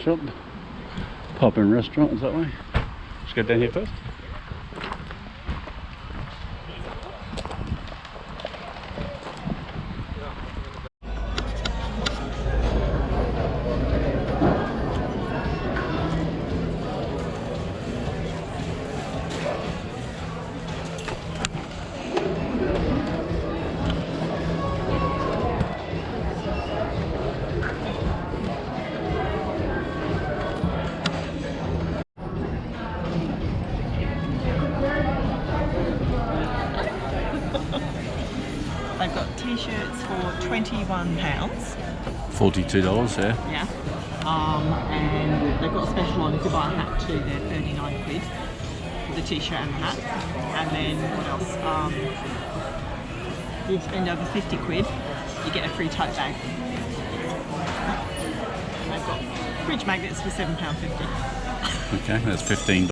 shop. Pub and restaurant is that way. Let's go down here first. They've got t-shirts for £21. $42, yeah. Yeah. And they've got a special on if you buy a hat too, they're 39 quid for the t-shirt and the hat. And then what else? If you spend over 50 quid, you get a free tote bag. They've got fridge magnets for £7.50. Okay, that's $15.